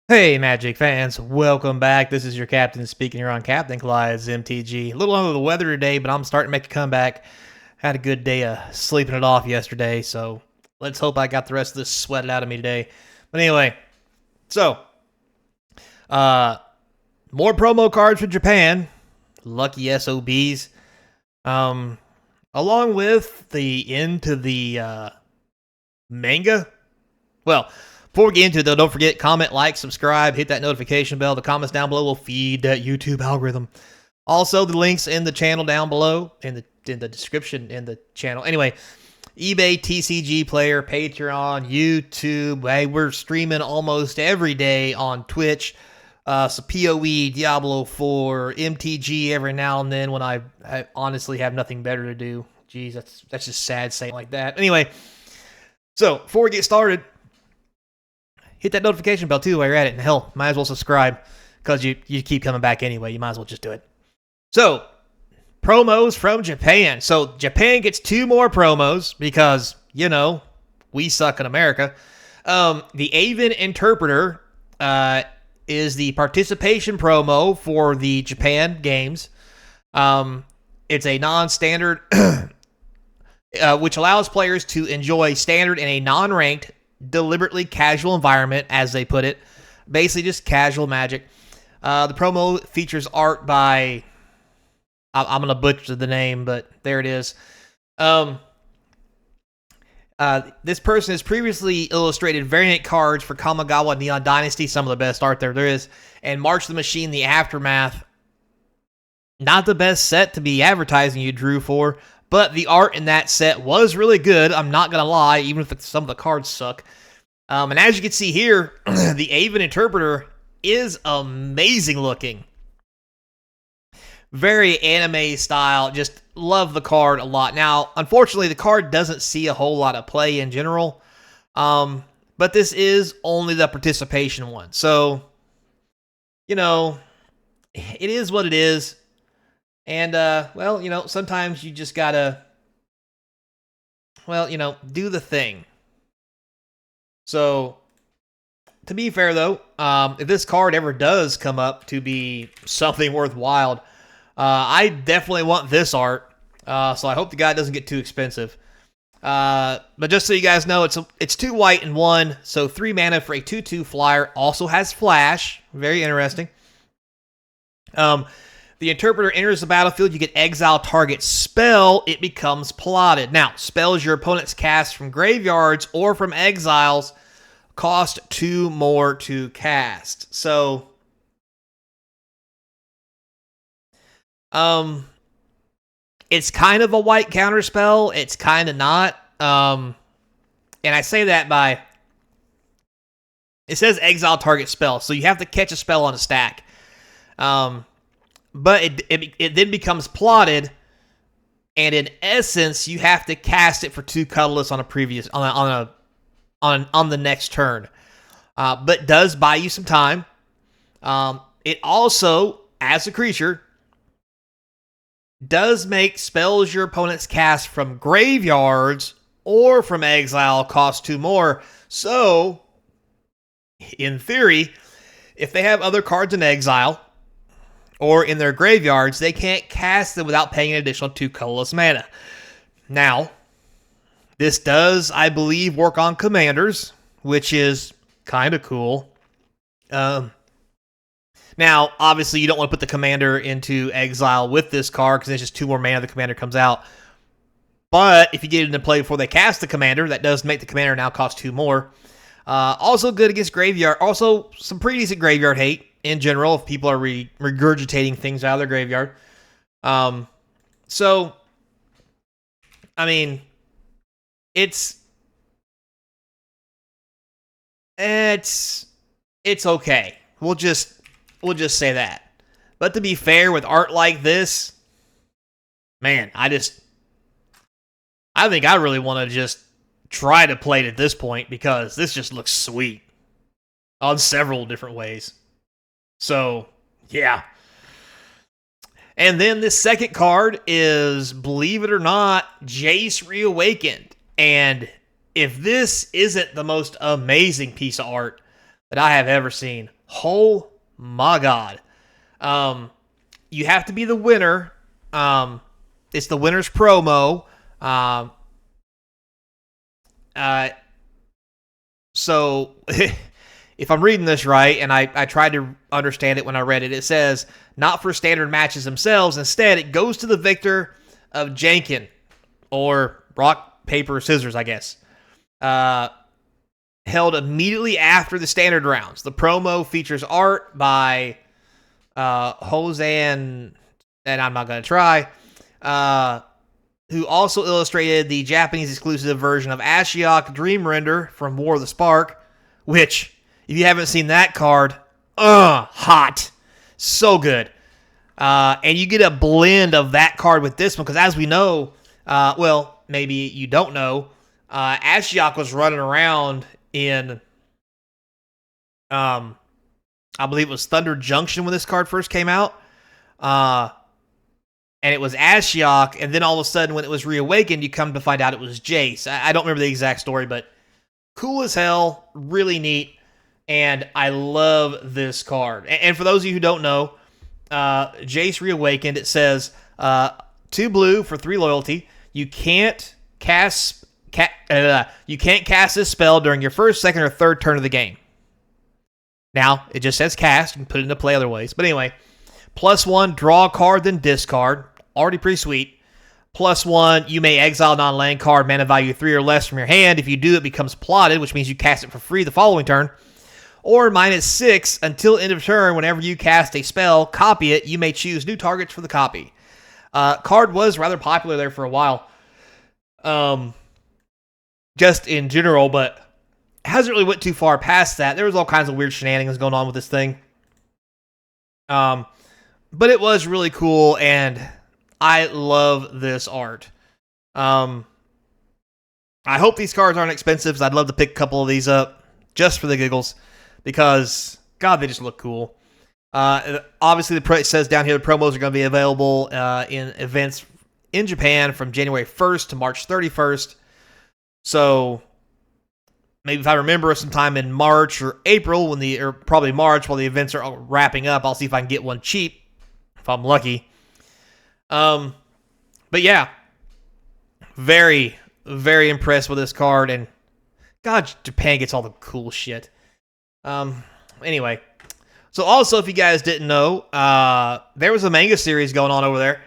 Hey, Magic fans, welcome back. This is your captain speaking here on CapnclydesMTG. A little under the weather today, but I'm starting to make a comeback. Had a good day of sleeping it off yesterday, so let's hope I got the rest of this sweated out of me today. But anyway, so, uh, more promo cards for Japan. Lucky SOBs. Along with the end to the manga. Well, before we get into it, though, don't forget, comment, like, subscribe, hit that notification bell. The comments down below will feed that YouTube algorithm. Also, the links in the channel down below, in the description in the channel. Anyway, eBay, TCG Player, Patreon, YouTube. Hey, we're streaming almost every day on Twitch. So PoE, Diablo 4, MTG every now and then when I honestly have nothing better to do. Jeez, that's just sad saying like that. Anyway, so before we get started, hit that notification bell too while you're at it. And hell, might as well subscribe because you keep coming back anyway. You might as well just do it. So, promos from Japan. So, Japan gets 2 more promos because, you know, we suck in America. The Avon Interpreter is the participation promo for the Japan games. It's a non-standard, which allows players to enjoy standard in a non-ranked, deliberately casual environment, as they put it. Basically just casual Magic. The promo features art by, I'm going to butcher the name, but there it is. This person has previously illustrated variant cards for Kamigawa Neon Dynasty, some of the best art there is, and March the Machine, The Aftermath. Not the best set to be advertising you drew for, but the art in that set was really good. I'm not going to lie, even if some of the cards suck. And as you can see here, the Avon Interpreter is amazing looking. Very anime style. Just love the card a lot. Now, unfortunately, the card doesn't see a whole lot of play in general. But this is only the participation one. So, you know, it is what it is. And, well, you know, sometimes you just gotta, well, you know, do the thing. So, to be fair, though, if this card ever does come up to be something worthwhile, I definitely want this art. So I hope the guy doesn't get too expensive. But just so you guys know, it's 2 white and 1, so 3 mana for a 2/2 flyer. Also has flash. Very interesting. The Interpreter enters the battlefield. You get exile target spell. It becomes plotted. Now, spells your opponents cast from graveyards or from exiles cost 2 more to cast. So, it's kind of a white counterspell. It's kind of not. And I say that by, it says exile target spell, so you have to catch a spell on a stack. But it then becomes plotted, and in essence, you have to cast it for 2 colorless on a previous on the next turn. But does buy you some time. It also, as a creature, does make spells your opponents cast from graveyards or from exile cost 2 more. So, in theory, if they have other cards in exile or in their graveyards, they can't cast them without paying an additional 2 colorless mana. Now, this does, I believe, work on commanders, which is kind of cool. Now, obviously, you don't want to put the commander into exile with this card because it's just 2 more mana the commander comes out. But if you get it into play before they cast the commander, that does make the commander now cost 2 more. Also good against graveyard. Also, some pretty decent graveyard hate in general if people are regurgitating things out of their graveyard. So, I mean, it's okay. We'll just say that. But to be fair, with art like this, man, I think I really want to just try to play it at this point because this just looks sweet on several different ways. So, yeah. And then this second card is, believe it or not, Jace Reawakened. And if this isn't the most amazing piece of art that I have ever seen, Oh my god. You have to be the winner. It's the winner's promo. So if I'm reading this right, and I tried to understand it when I read it, it says, not for standard matches themselves. Instead, it goes to the victor of Jankin, or rock, paper, scissors, I guess. Held immediately after the standard rounds. The promo features art by Hosan, and I'm not going to try, who also illustrated the Japanese exclusive version of Ashiok Dream Render from War of the Spark, which, if you haven't seen that card, hot. So good. And you get a blend of that card with this one, because as we know, well, maybe you don't know, Ashiok was running around in, I believe it was Thunder Junction when this card first came out. And it was Ashiok, and then all of a sudden, when it was reawakened, you come to find out it was Jace. I don't remember the exact story, but cool as hell, really neat, and I love this card. And for those of you who don't know, Jace reawakened. It says 2 blue for 3 loyalty. You can't cast this spell during your first, second, or third turn of the game. Now it just says cast. You can put it into play other ways, but anyway. +1, draw a card, then discard. Already pretty sweet. +1, you may exile non-land card, mana value 3 or less from your hand. If you do, it becomes plotted, which means you cast it for free the following turn. Or -6, until end of turn, whenever you cast a spell, copy it. You may choose new targets for the copy. Card was rather popular there for a while. Just in general, but hasn't really went too far past that. There was all kinds of weird shenanigans going on with this thing. But it was really cool, and I love this art. I hope these cards aren't expensive, 'cause I'd love to pick a couple of these up just for the giggles, because, God, they just look cool. Obviously, it says down here the promos are going to be available in events in Japan from January 1st to March 31st. So maybe if I remember sometime in March or April, or probably March, while the events are wrapping up, I'll see if I can get one cheap, if I'm lucky. But yeah, very, very impressed with this card, and God, Japan gets all the cool shit. Anyway, so also, if you guys didn't know, there was a manga series going on over there.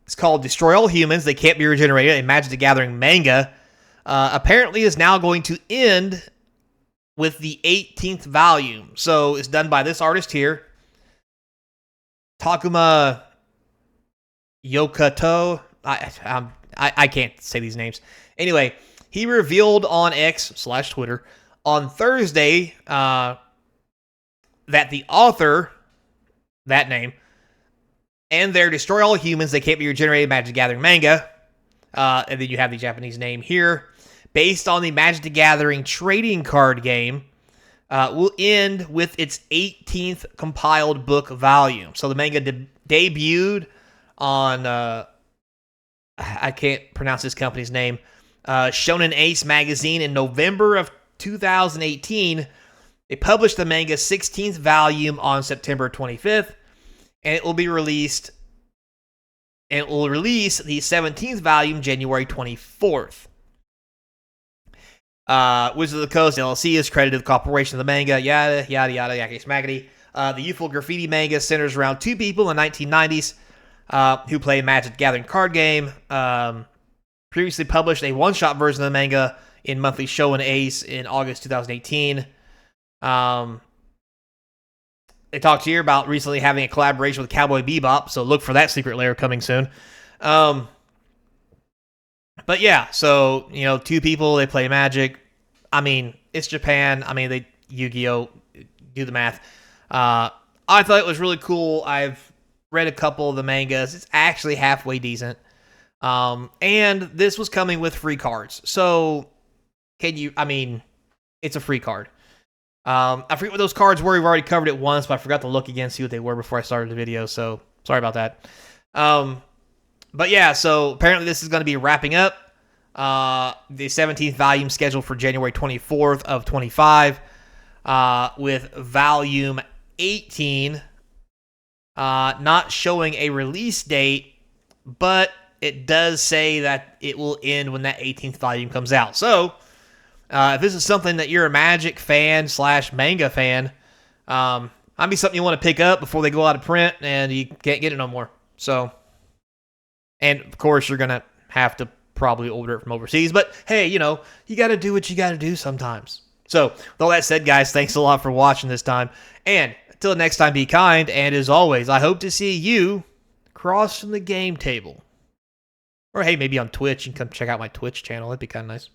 It's called Destroy All Humans, They Can't Be Regenerated, a Magic the Gathering manga. Apparently is now going to end with the 18th volume. So it's done by this artist here, Takuma Yokoto. I can't say these names. Anyway, he revealed on X/Twitter on Thursday that the author, that name, and their Destroy All Humans, They Can't Be Regenerated Magic the Gathering manga, and then you have the Japanese name here, based on the Magic the Gathering trading card game, will end with its 18th compiled book volume. So the manga debuted on, I can't pronounce this company's name, Shonen Ace magazine in November of 2018. They published the manga's 16th volume on September 25th, and it will be released, and it will release the 17th volume January 24th. Wizards of the Coast LLC is credited to the cooperation of the manga, yada, yada, yada, yakety smackety. The youthful graffiti manga centers around 2 people in the 1990s who play Magic the Gathering card game. Previously published a one-shot version of the manga in Monthly Shonen Ace in August 2018. They talked here about recently having a collaboration with Cowboy Bebop, so look for that secret lair coming soon. But yeah, so, 2 people, they play Magic. I mean, it's Japan. I mean, they Yu-Gi-Oh! Do the math. I thought it was really cool. I've read a couple of the mangas. It's actually halfway decent. And this was coming with free cards. So, it's a free card. I forget what those cards were. We've already covered it once, but I forgot to look again, see what they were before I started the video, so sorry about that. But yeah, so apparently this is going to be wrapping up. The 17th volume scheduled for January 24th of 25. with volume 18 not showing a release date, but it does say that it will end when that 18th volume comes out. So, if this is something that you're a Magic fan / manga fan, might be something you want to pick up before they go out of print and you can't get it no more. So, and of course, you're going to have to probably order it from overseas. But hey, you got to do what you got to do sometimes. So, with all that said, guys, thanks a lot for watching this time. And until next time, be kind. And as always, I hope to see you crossing the game table. Or hey, maybe on Twitch, and come check out my Twitch channel. That'd be kind of nice.